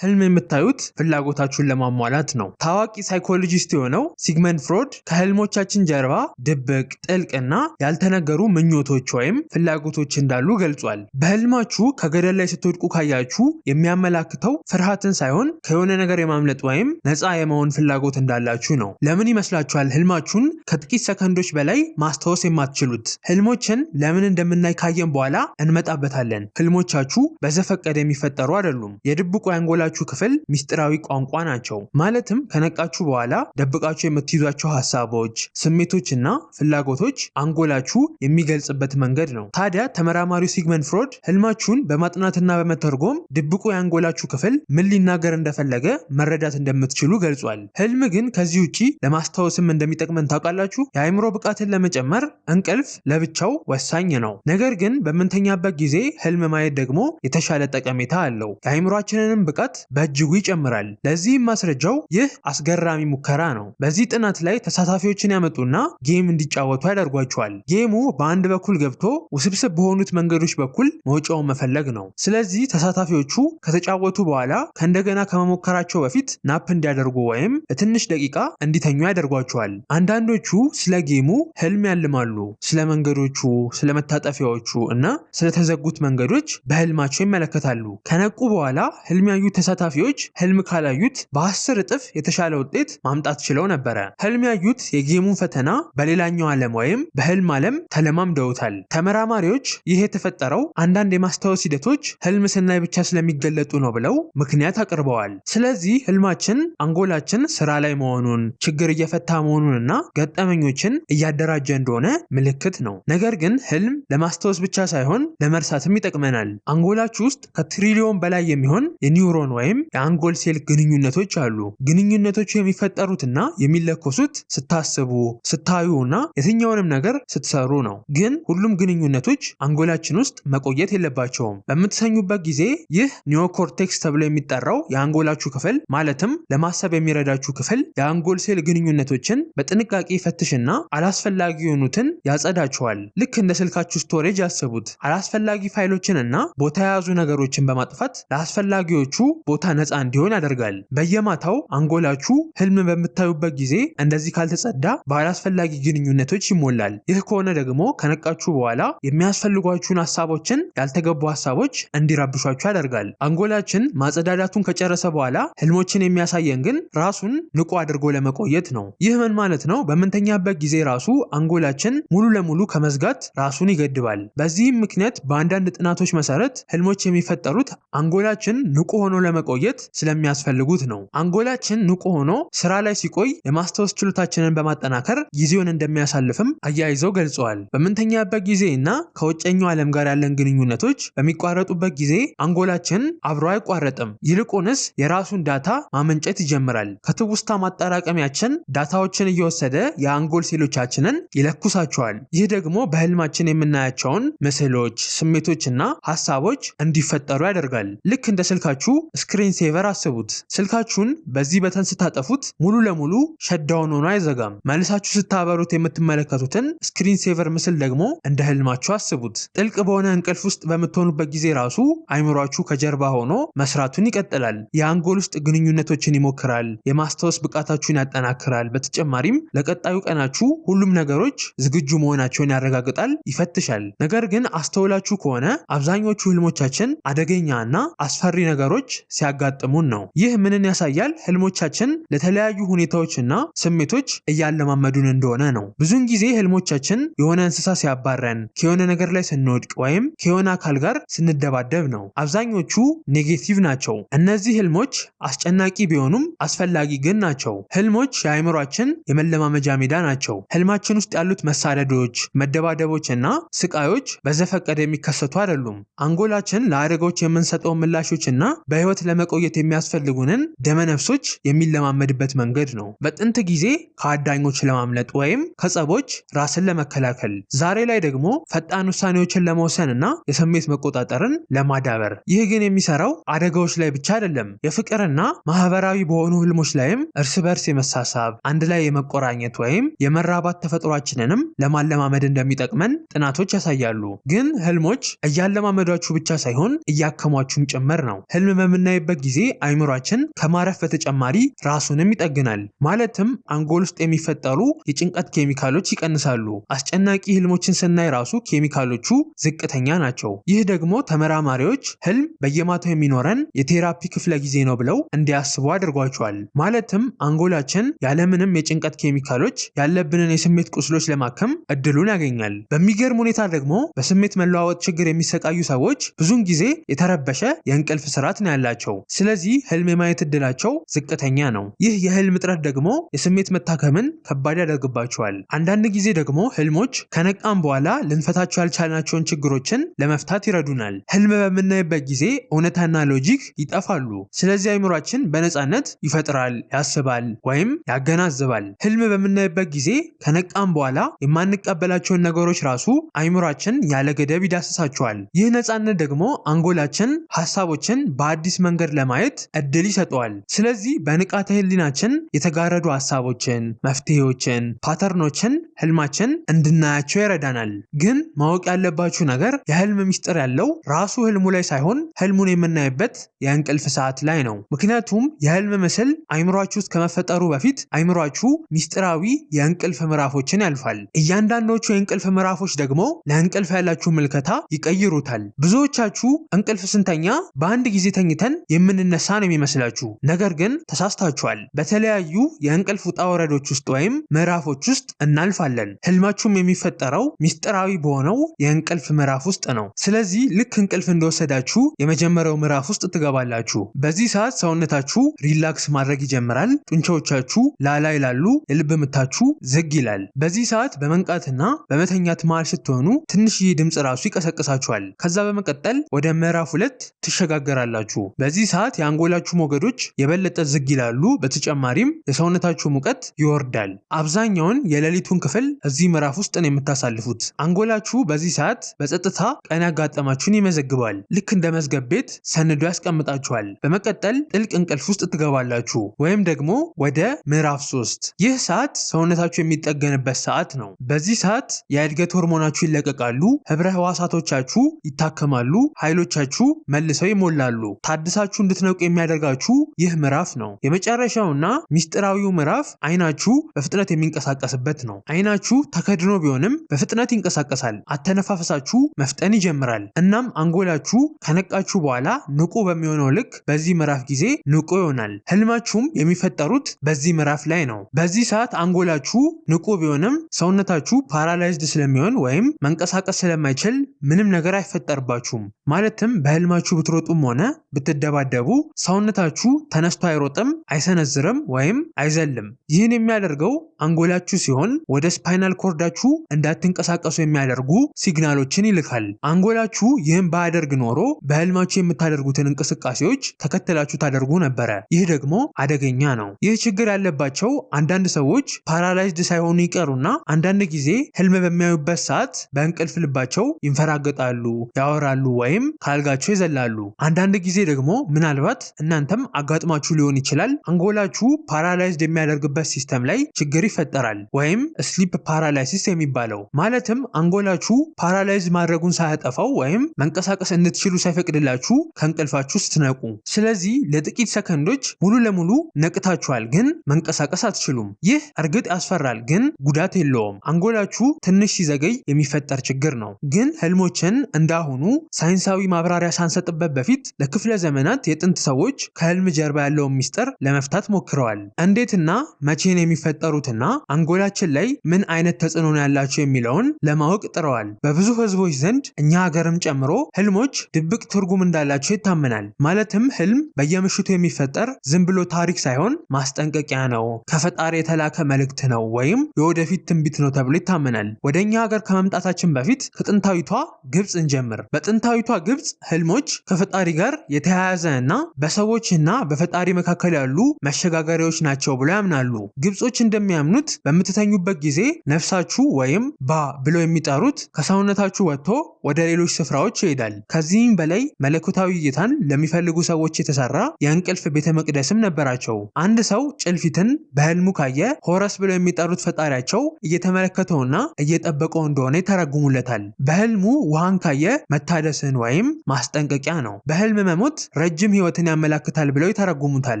ህልም የምታዩት ፍላጎታችሁን ለማሟላት ነው። ታዋቂ ሳይኮሎጂስት የሆነው ሲግመንድ ፍሮይድ ከህልሞቻችን ጀርባ ድብቅ፣ ጥልቅና ያልተነገሩ ምኞቶች ወይም ፍላጎቶች እንዳሉ ገልጿል። በህልማችሁ ከገደል ላይ ስትወድቁ ካያችሁ የሚያመላክተው ፍርሃትን ሳይሆን ከሆነ ነገር የማምለጥ ወይም ነፃ የመሆን ፍላጎት እንዳላችሁ ነው። ለምን ይመስላችኋል ህልማችሁን ከጥቂት ሰከንዶች በላይ ማስታወስ የማትችሉት? ህልሞችን ለምን እንደምናይ ካየን በኋላ እንመጣበታለን። ህልሞቻችሁ በዘፈቀደ የሚፈጠሩ አይደሉም። የድብቁ ያንጎላችሁ ክፍል ሚስጥራዊ ቋንቋ ናቸው። ማለትም ከነቃችሁ በኋላ ደብቃችሁ የምትይዟቸው ሐሳቦች፣ ስሜቶችና ፍላጎቶች አንጎላችሁ የሚገልጽበት መንገድ ነው። ታዲያ ተመራማሪው ሲግመንድ ፍሮይድ ህልማችሁን በማጥናትና በመተርጎም ድብቁ የአንጎላችሁ ክፍል ምን ሊናገር እንደፈለገ መረዳት እንደምትችሉ ገልጿል። ህልም ግን ከዚህ ውጪ ለማስታወስም እንደሚጠቅመን ታውቃላችሁ። የአእምሮ ብቃትን ለመጨመር እንቅልፍ ለብቻው ወሳኝ ነው። ነገር ግን በምንተኛበት ጊዜ ህልም ማየት ደግሞ የተሻለ ጠቀሜታ አለው። የአእምሯችንንም ብቃት በእጅጉ ይጨምራል። ለዚህም ማስረጃው ይህ አስገራሚ ሙከራ ነው። በዚህ ጥናት ላይ ተሳታፊዎችን ያመጡና ጌም እንዲጫወቱ ያደርጓቸዋል። ጌሙ በአንድ በኩል ገብቶ ውስብስብ በሆኑት መንገዶች በኩል መውጫውን መፈለግ ነው። ስለዚህ ተሳታፊዎቹ ከተጫወቱ በኋላ ከእንደገና ከመሞከራቸው በፊት ናፕ እንዲያደርጉ ወይም ለትንሽ ደቂቃ እንዲተኙ ያደርጓቸዋል። አንዳንዶቹ ስለ ጌሙ ህልም ያልማሉ፣ ስለ መንገዶቹ፣ ስለ መታጠፊያዎቹ እና ስለተዘጉት መንገዶች በህልማቸው ይመለከታሉ። ከነቁ በኋላ ህልም ያዩ ተሳታፊዎች ህልም ካላዩት በ10 እጥፍ የተሻለ ውጤት ማምጣት ችለው ነበረ። ህልም ያዩት የጌሙን ፈተና በሌላኛው ዓለም ወይም በህልም ዓለም ተለማምደውታል። ተመራማሪዎች ይህ የተፈጠረው አንዳንድ የማስታወስ ሂደቶች ህልም ስናይ ብቻ ስለሚገለጡ ነው ብለው ምክንያት አቅርበዋል። ስለዚህ ህልማችን አንጎላችን ስራ ላይ መሆኑን፣ ችግር እየፈታ መሆኑንና ገጠመኞችን እያደራጀ እንደሆነ ምልክት ነው። ነገር ግን ህልም ለማስታወስ ብቻ ሳይሆን ለመርሳትም ይጠቅመናል። አንጎላችሁ ውስጥ ከትሪሊዮን በላይ የሚሆን የኒውሮን ወይም የአንጎል ሴል ግንኙነቶች አሉ። ግንኙነቶቹ የሚፈጠሩትና የሚለኮሱት ስታስቡ፣ ስታዩ እና የትኛውንም ነገር ስትሰሩ ነው። ግን ሁሉም ግንኙነቶች አንጎላችን ውስጥ መቆየት የለባቸውም። በምትሰኙበት ጊዜ ይህ ኒዮኮርቴክስ ተብሎ የሚጠራው የአንጎላችሁ ክፍል ማለትም ለማሰብ የሚረዳችሁ ክፍል የአንጎል ሴል ግንኙነቶችን በጥንቃቄ ይፈትሽና አላስፈላጊ የሆኑትን ያጸዳቸዋል። ልክ እንደ ስልካችሁ ስቶሬጅ ያስቡት። አላስፈላጊ ፋይሎችን እና ቦታ የያዙ ነገሮችን በማጥፋት ለአስፈላጊዎቹ ቦታ ነፃ እንዲሆን ያደርጋል። በየማታው አንጎላችሁ ህልም በምታዩበት ጊዜ እንደዚህ ካልተጸዳ ባላስፈላጊ ግንኙነቶች ይሞላል። ይህ ከሆነ ደግሞ ከነቃችሁ በኋላ የሚያስፈልጓችሁን ሐሳቦችን፣ ያልተገቡ ሐሳቦች እንዲረብሿችሁ ያደርጋል። አንጎላችን ማጸዳዳቱን ከጨረሰ በኋላ ህልሞችን የሚያሳየን ግን ራሱን ንቁ አድርጎ ለመቆየት ነው። ይህ ምን ማለት ነው? በምንተኛበት ጊዜ ራሱ አንጎላችን ሙሉ ለሙሉ ከመዝጋት ራሱን ይገድባል። በዚህም ምክንያት በአንዳንድ ጥናቶች መሰረት ህልሞች የሚፈጠሩት አንጎላችን ንቁ ሆኖ ለመቆየት ስለሚያስፈልጉት ነው። አንጎላችን ንቁ ሆኖ ስራ ላይ ሲቆይ የማስታወስ ችሎታችንን በማጠናከር ጊዜውን እንደሚያሳልፍም አያይዘው ገልጸዋል። በምንተኛበት ጊዜ እና ከውጨኛው ዓለም ጋር ያለን ግንኙነቶች በሚቋረጡበት ጊዜ አንጎላችን አብሮ አይቋረጥም። ይልቁንስ የራሱን ዳታ ማመንጨት ይጀምራል። ከትውስታ ማጠራቀሚያችን ዳታዎችን እየወሰደ የአንጎል ሴሎቻችንን ይለኩሳቸዋል። ይህ ደግሞ በህልማችን የምናያቸውን ምስሎች፣ ስሜቶችና ሀሳቦች እንዲፈጠሩ ያደርጋል። ልክ እንደ ስልካችሁ ስክሪን ሴቨር አስቡት። ስልካችሁን በዚህ በተን ስታጠፉት ሙሉ ለሙሉ ሸዳውን ሆኖ አይዘጋም። መልሳችሁ ስታበሩት የምትመለከቱትን ስክሪን ሴቨር ምስል ደግሞ እንደ ህልማችሁ አስቡት። ጥልቅ በሆነ እንቅልፍ ውስጥ በምትሆኑበት ጊዜ ራሱ አይምሯችሁ ከጀርባ ሆኖ መስራቱን ይቀጥላል። የአንጎል ውስጥ ግንኙነቶችን ይሞክራል፣ የማስታወስ ብቃታችሁን ያጠናክራል። በተጨማሪም ለቀጣዩ ቀናችሁ ሁሉም ነገሮች ዝግጁ መሆናቸውን ያረጋግጣል፣ ይፈትሻል። ነገር ግን አስተውላችሁ ከሆነ አብዛኞቹ ህልሞቻችን አደገኛ እና አስፈሪ ነገሮች ሲያጋጥሙን ነው። ይህ ምንን ያሳያል? ህልሞቻችን ለተለያዩ ሁኔታዎችና ስሜቶች እያለማመዱን እንደሆነ ነው። ብዙውን ጊዜ ህልሞቻችን የሆነ እንስሳ ሲያባረን፣ ከሆነ ነገር ላይ ስንወድቅ ወይም ከሆነ አካል ጋር ስንደባደብ ነው። አብዛኞቹ ኔጌቲቭ ናቸው። እነዚህ ህልሞች አስጨናቂ ቢሆኑም አስፈላጊ ግን ናቸው። ህልሞች የአእምሯችን የመለማመጃ ሜዳ ናቸው። ህልማችን ውስጥ ያሉት መሳደዶች፣ መደባደቦች እና ስቃዮች በዘፈቀደ የሚከሰቱ አይደሉም። አንጎላችን ለአደጋዎች የምንሰጠው ምላሾችና በህይወት ለመቆየት የሚያስፈልጉንን ደመነፍሶች የሚለማመድበት መንገድ ነው። በጥንት ጊዜ ከአዳኞች ለማምለጥ ወይም ከጸቦች ራስን ለመከላከል፣ ዛሬ ላይ ደግሞ ፈጣን ውሳኔዎችን ለመወሰንና የስሜት መቆጣጠርን ለማዳበር። ይህ ግን የሚሰራው አደጋዎች ላይ ብቻ አይደለም። የፍቅርና ማህበራዊ በሆኑ ህልሞች ላይም እርስ በርስ የመሳሳብ፣ አንድ ላይ የመቆራኘት ወይም የመራባት ተፈጥሯችንንም ለማለማመድ እንደሚጠቅመን ጥናቶች ያሳያሉ። ግን ህልሞች እያለማመዷችሁ ብቻ ሳይሆን እያከሟችሁም ጭምር ነው። ህልም በምናይበት ጊዜ አይምሯችን ከማረፍ በተጨማሪ ራሱንም ይጠግናል። ማለትም አንጎል ውስጥ የሚፈጠሩ የጭንቀት ኬሚካሎች ይቀንሳሉ። አስጨናቂ ህልሞችን ስናይ ራሱ ኬሚካሎቹ ዝቅተኛ ናቸው። ይህ ደግሞ ተመራማሪዎች ህልም በየማታው የሚኖረን የቴራፒ ክፍለ ጊዜ ነው ብለው እንዲያስቡ አድርጓቸዋል። ማለትም አንጎላችን ያለምንም የጭንቀት ኬሚካሎች ያለብንን የስሜት ቁስሎች ለማከም እድሉን ያገኛል። በሚገርም ሁኔታ ደግሞ በስሜት መለዋወጥ ችግር የሚሰቃዩ ሰዎች ብዙውን ጊዜ የተረበሸ የእንቅልፍ ስርዓት ነው ያላቸው። ስለዚህ ህልም የማየት እድላቸው ዝቅተኛ ነው። ይህ የህልም እጥረት ደግሞ የስሜት መታከምን ከባድ ያደርግባቸዋል። አንዳንድ ጊዜ ደግሞ ህልሞች ከነቃም በኋላ ልንፈታቸው ያልቻልናቸውን ችግሮችን ለመፍታት ይረዱናል። ህልም በምናይበት ጊዜ እውነታና ሎጂክ ይጠፋሉ። ስለዚህ አይምሯችን በነፃነት ይፈጥራል፣ ያስባል ወይም ያገናዝባል። ህልም በምናይበት ጊዜ ከነቃም በኋላ የማንቀበላቸውን ነገሮች ራሱ አይምሯችን ያለ ገደብ ይዳስሳቸዋል። ይህ ነፃነት ደግሞ አንጎላችን ሀሳቦችን በአዲስ መንገድ ለማየት እድል ይሰጠዋል። ስለዚህ በንቃተ ህሊናችን የተጋረዱ ሀሳቦችን፣ መፍትሄዎችን፣ ፓተርኖችን ህልማችን እንድናያቸው ይረዳናል። ግን ማወቅ ያለባችሁ ነገር የህልም ሚስጥር ያለው ራሱ ህልሙ ላይ ሳይሆን ህልሙን የምናይበት የእንቅልፍ ሰዓት ላይ ነው። ምክንያቱም የህልም ምስል አይምሯችሁ ውስጥ ከመፈጠሩ በፊት አይምሯችሁ ሚስጥራዊ የእንቅልፍ ምዕራፎችን ያልፋል። እያንዳንዶቹ የእንቅልፍ ምዕራፎች ደግሞ ለእንቅልፍ ያላችሁ ምልከታ ይቀይሩታል። ብዙዎቻችሁ እንቅልፍ ስንተኛ በአንድ ጊዜ ተኝተን የምንነሳ ነው የሚመስላችሁ። ነገር ግን ተሳስታችኋል። በተለያዩ የእንቅልፍ ውጣ ወረዶች ውስጥ ወይም ምዕራፎች ውስጥ እናልፋለን። ህልማችሁም የሚፈጠረው ሚስጥራዊ በሆነው የእንቅልፍ ምዕራፍ ውስጥ ነው። ስለዚህ ልክ እንቅልፍ እንደወሰዳችሁ የመጀመሪያው ምዕራፍ ውስጥ ትገባላችሁ። በዚህ ሰዓት ሰውነታችሁ ሪላክስ ማድረግ ይጀምራል። ጡንቻዎቻችሁ ላላ ይላሉ። የልብ ምታችሁ ዝግ ይላል። በዚህ ሰዓት በመንቃትና በመተኛት መሃል ስትሆኑ ትንሽዬ ድምፅ ራሱ ይቀሰቅሳችኋል። ከዛ በመቀጠል ወደ ምዕራፍ 2 ትሸጋገራላችሁ። በዚህ ሰዓት የአንጎላችሁ ሞገዶች የበለጠ ዝግ ይላሉ። በተጨማሪም የሰውነታችሁ ሙቀት ይወርዳል። አብዛኛውን የሌሊቱን ክፍል እዚህ ምዕራፍ ውስጥ ነው የምታሳልፉት። አንጎላችሁ በዚህ ሰዓት በጸጥታ ቀን ያጋጠማችሁን ይመዘግባል። ልክ እንደ መዝገብ ቤት ሰንዶ ያስቀምጣችኋል። በመቀጠል ጥልቅ እንቅልፍ ውስጥ ትገባላችሁ ወይም ደግሞ ወደ ምዕራፍ 3። ይህ ሰዓት ሰውነታችሁ የሚጠገንበት ሰዓት ነው። በዚህ ሰዓት የእድገት ሆርሞናችሁ ይለቀቃሉ። ህብረ ህዋሳቶቻችሁ ይታከማሉ። ኃይሎቻችሁ መልሰው ይሞላሉ። ታድሳችሁ እንድትነቁ የሚያደርጋችሁ ይህ ምዕራፍ ነው። የመጨረሻውና ሚስጥራዊው ምዕራፍ አይናችሁ በፍጥነት የሚንቀሳቀስበት ነው። አይናችሁ ተከድኖ ቢሆንም በፍጥነት ይንቀሳቀሳል። አተነፋፈሳችሁ መፍጠን ይጀምራል። እናም አንጎላችሁ ከነቃችሁ በኋላ ንቁ በሚሆነው ልክ በዚህ ምዕራፍ ጊዜ ንቁ ይሆናል። ህልማችሁም የሚፈጠሩት በዚህ ምዕራፍ ላይ ነው። በዚህ ሰዓት አንጎላችሁ ንቁ ቢሆንም ሰውነታችሁ ፓራላይዝድ ስለሚሆን ወይም መንቀሳቀስ ስለማይችል ምንም ነገር አይፈጠርባችሁም። ማለትም በህልማችሁ ብትሮጡም ሆነ ብትደባደቡ ሰውነታችሁ ተነስቶ አይሮጥም፣ አይሰነዝርም ወይም አይዘልም። ይህን የሚያደርገው አንጎላችሁ ሲሆን ወደ ስፓይናል ኮርዳችሁ እንዳትንቀሳቀሱ የሚያደርጉ ሲግናሎችን ይልካል። አንጎላችሁ ይህን ባያደርግ ኖሮ በህልማችሁ የምታደርጉትን እንቅስቃሴዎች ተከትላችሁ ታደርጉ ነበረ። ይህ ደግሞ አደገኛ ነው። ይህ ችግር ያለባቸው አንዳንድ ሰዎች ፓራላይዝድ ሳይሆኑ ይቀሩና አንዳንድ ጊዜ ህልም በሚያዩበት ሰዓት በእንቅልፍ ልባቸው ይንፈራገጣሉ፣ ያወራሉ ወይም ካልጋቸው ይዘላሉ። አንዳንድ ጊዜ ደግሞ ምናልባት እናንተም አጋጥማችሁ ሊሆን ይችላል። አንጎላችሁ ፓራላይዝድ የሚያደርግበት ሲስተም ላይ ችግር ይፈጠራል ወይም ስሊፕ ፓራላይሲስ የሚባለው ማለትም አንጎላችሁ ፓራላይዝ ማድረጉን ሳያጠፋው ወይም መንቀሳቀስ እንድትችሉ ሳይፈቅድላችሁ ከእንቅልፋችሁ ስትነቁ። ስለዚህ ለጥቂት ሰከንዶች ሙሉ ለሙሉ ነቅታችኋል፣ ግን መንቀሳቀስ አትችሉም። ይህ እርግጥ ያስፈራል፣ ግን ጉዳት የለውም። አንጎላችሁ ትንሽ ሲዘገይ የሚፈጠር ችግር ነው። ግን ህልሞችን እንዳሁኑ ሳይንሳዊ ማብራሪያ ሳንሰጥበት በፊት ለክፍለ ዘመናት የጥንት ሰዎች ከህልም ጀርባ ያለውን ሚስጥር ለመፍታት ሞክረዋል። እንዴትና መቼን የሚፈጠሩትና አንጎላችን ላይ ምን አይነት ተጽዕኖ ያላቸው የሚለውን ለማወቅ ጥረዋል። በብዙ ህዝቦች ዘንድ እኛ ሀገርም ጨምሮ ህልሞች ድብቅ ትርጉም እንዳላቸው ይታመናል። ማለትም ህልም በየምሽቱ የሚፈጠር ዝም ብሎ ታሪክ ሳይሆን ማስጠንቀቂያ ነው፣ ከፈጣሪ የተላከ መልእክት ነው ወይም የወደፊት ትንቢት ነው ተብሎ ይታመናል። ወደ እኛ ሀገር ከመምጣታችን በፊት ከጥንታዊቷ ግብፅ እንጀምር። በጥንታዊቷ ግብፅ ህልሞች ከፈጣሪ ጋር የተያያዘ እና በሰዎችና በፈጣሪ መካከል ያሉ መሸጋገሪያዎች ናቸው ብሎ ያምናሉ። ግብጾች እንደሚያምኑት በምትተኙበት ጊዜ ነፍሳችሁ ወይም ባ ብለው የሚጠሩት ከሰውነታችሁ ወጥቶ ወደ ሌሎች ስፍራዎች ይሄዳል። ከዚህም በላይ መለኮታዊ እይታን ለሚፈልጉ ሰዎች የተሰራ የእንቅልፍ ቤተ መቅደስም ነበራቸው። አንድ ሰው ጭልፊትን በህልሙ ካየ ሆረስ ብለው የሚጠሩት ፈጣሪያቸው እየተመለከተውና እየጠበቀው እንደሆነ ይተረጉሙለታል። በህልሙ ውሃን ካየ መታደስን ወይም ማስጠንቀቂያ ነው። በህልም መሞት ረጅም ህይወትን ያመላክታል ብለው ይተረጉሙታል።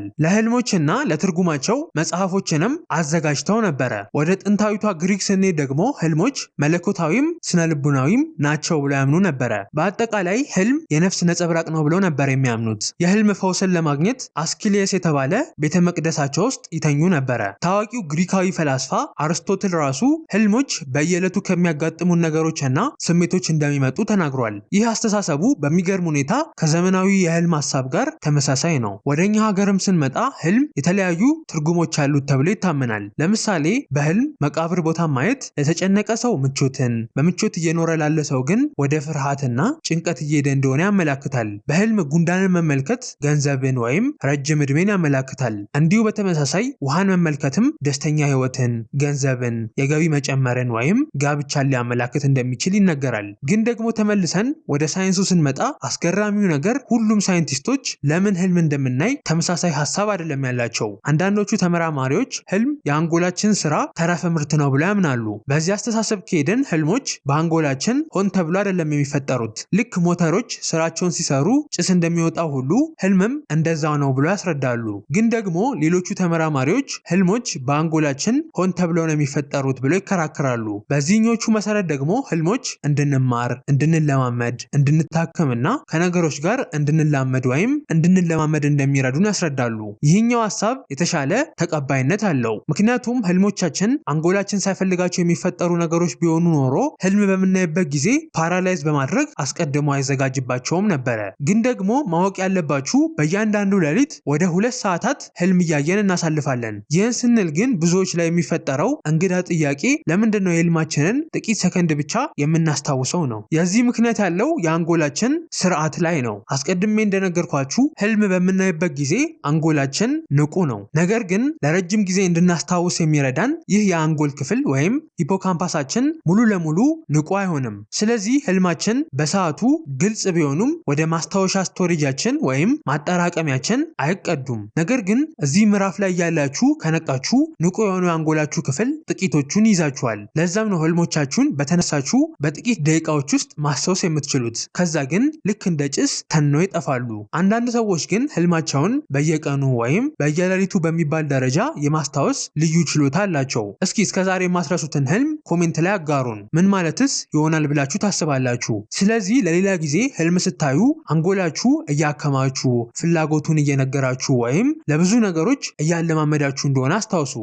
ለህልሞችና ለትርጉማቸው መጽሐፎችንም አዘጋጅተው ነበረ። ወደ ጥንታዊቷ ግሪክ ስንሄድ ደግሞ ህልሞች መለኮታዊም ስነልቡናዊም ናቸው ብለው ያምኑ ነበረ። በአጠቃላይ ህልም የነፍስ ነጸብራቅ ነው ብለው ነበር የሚያምኑት። የህልም ፈውስን ለማግኘት አስኪሊየስ የተባለ ቤተ መቅደሳቸው ውስጥ ይተኙ ነበረ። ታዋቂው ግሪካዊ ፈላስፋ አርስቶትል ራሱ ህልሞች በየዕለቱ ከሚያጋጥሙን ነገሮችና ስሜቶች እንደሚመጡ ተናግሯል። ይህ አስተሳሰቡ በሚገርም ሁኔታ ከዘመናዊ የህልም ሀሳብ ጋር ተመሳሳይ ነው። ወደኛ ሀገርም ስንመጣ ህልም የተለያዩ ትርጉሞች አሉት ተብሎ ይታመናል። ለምሳሌ በህልም መቃብር ቦታ ማየት ለተጨነቀ ሰው ምቾትን፣ በምቾት እየኖረ ላለ ሰው ግን ወደ ፍርሃትና ጭንቀት እየሄደ እንደሆነ ያመላክታል። በህልም ጉንዳንን መመልከት ገንዘብን ወይም ረጅም ዕድሜን ያመላክታል። እንዲሁ በተመሳሳይ ውሃን መመልከትም ደስተኛ ህይወትን፣ ገንዘብን፣ የገቢ መጨመርን ወይም ጋብቻን ሊያመላክት እንደሚችል ይነገራል። ግን ደግሞ ተመልሰን ወደ ሳይንሱ ስንመጣ አስገራሚው ነገር ሁሉም ሳይንቲስቶች ለምን ህልም እንደምናይ ተመሳሳይ ሀሳብ አይደለም ያላቸው። አንዳንዶቹ ተመራማሪዎች ህልም የአንጎላችን ስራ ተረፈ ምርት ነው ብለው ያምናሉ። በዚህ አስተሳሰብ ከሄድን ህልሞች በአንጎላችን ሆን ተብሎ አይደለም የሚፈጠሩት። ልክ ሞተሮች ስራቸውን ሲሰሩ ጭስ እንደሚወጣው ሁሉ ህልምም እንደዛው ነው ብለው ያስረዳሉ። ግን ደግሞ ሌሎቹ ተመራማሪዎች ህልሞች በአንጎላችን ሆን ተብለው ነው የሚፈጠሩት ብለው ይከራከራሉ። በዚህኞቹ መሰረት ደግሞ ህልሞች እንድንማር፣ እንድንለማመድ፣ እንድንታከምና ከነገሮች ጋር እንድንላመድ ወይም እንድንለማመድ እንደሚረዱን ያስረዳሉ። ይህኛው ሀሳብ የተሻለ ተቀባይነት አለው። ምክንያቱም ህልሞቻችን አንጎላችን ሳይፈልጋቸው የሚፈጠሩ ነገሮች ቢሆኑ ኖሮ ህልም በምናይበት ጊዜ ፓራላይዝ በማድረግ አስቀድሞ አይዘጋጅባቸውም ነበረ። ግን ደግሞ ማወቅ ያለባችሁ በእያንዳንዱ ሌሊት ወደ 2 ሰዓታት ህልም እያየን እናሳልፋለን። ይህን ስንል ግን ብዙዎች ላይ የሚፈጠረው እንግዳ ጥያቄ ለምንድን ነው የህልማችንን ጥቂት ሰከንድ ብቻ የምናስታውሰው ነው? የዚህ ምክንያት ያለው የአንጎላችን ስርዓት ላይ ነው። አስቀድሜ እንደነገርኳችሁ ህልም በምናይበት ጊዜ አንጎላችን ንቁ ነው። ነገር ግን ለረጅም ጊዜ እንድናስታውስ የሚረዳን ይህ የአንጎል ክፍል ወይም ሂፖካምፓሳችን ሙሉ ለሙሉ ንቁ አይሆንም። ስለዚህ ህልማችን በሰዓቱ ግልጽ ቢሆኑም ወደ ማስታወሻ ስቶሬጃችን ወይም ማጠራቀሚያችን አይቀዱም። ነገር ግን እዚህ ምዕራፍ ላይ ያላችሁ ከነቃችሁ ንቁ የሆኑ የአንጎላችሁ ክፍል ጥቂቶቹን ይዛችኋል። ለዛም ነው ህልሞቻችሁን በተነሳችሁ በጥቂት ደቂቃዎች ውስጥ ማስታወስ የምትችሉት። ከዛ ግን ልክ እንደ ጭስ ተነው ይጠፋሉ። አንዳንድ ሰዎች ግን ህልማቸውን በየቀኑ ወይም በየሌሊቱ በሚባል ደረጃ የማስታወስ ልዩ ችሎታ አላቸው። እስኪ እስከዛሬ የማትረሱትን ህልም ኮሜንት ላይ አጋሩን። ምን ማለትስ ይሆናል ብላችሁ ታስባላችሁ? ስለዚህ ለሌላ ጊዜ ህልም ስታዩ አንጎላችሁ እያከማችሁ ፍላጎቱን እየነገራችሁ ወይም ለብዙ ነገሮች እያለማመዳችሁ እንደሆነ አስታውሱ።